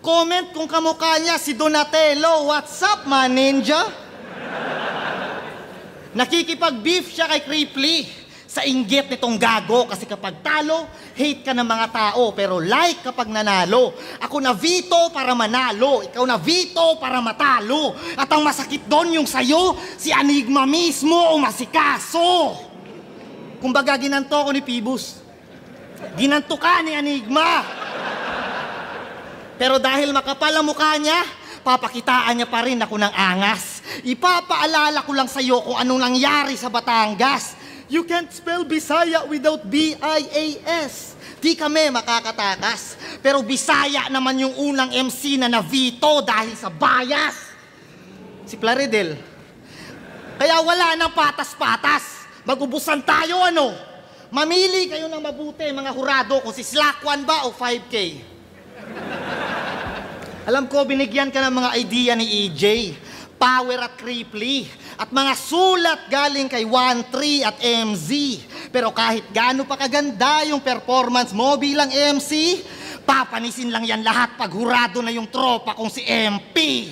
Comment kung kamukha niya si Donatello. What's up, man ninja? Nakikipag-beef siya kay Cripply sa inggit nitong gago kasi kapag talo, hate ka ng mga tao pero like kapag nanalo. Ako na veto para manalo, ikaw na veto para matalo. At ang masakit doon yung sayo, si Enigma mismo umasikaso. Kumbaga ginanto ko ni Phoebus. Ginanto ka ni Enigma. Pero dahil makapal ang mukha niya, papakitaan niya pa rin ako ng angas. Ipapaalala ko lang sa'yo kung anong nangyari sa Batangas. You can't spell Bisaya without B-I-A-S. Di kami makakatakas. Pero Bisaya naman yung unang MC na na-veto dahil sa bias. Si Plaridel. Kaya wala nang patas-patas. Mag-ubusan tayo, ano? Mamili kayo ng mabuti, mga hurado, kung si Slack 1 ba o 5K. Alam ko, binigyan ka ng mga idea ni EJ, Power at Cripply, at mga sulat galing kay 1-3 at MZ. Pero kahit gaano pa kaganda yung performance mo bilang MC, papanisin lang yan lahat pag hurado na yung tropa kong si MP.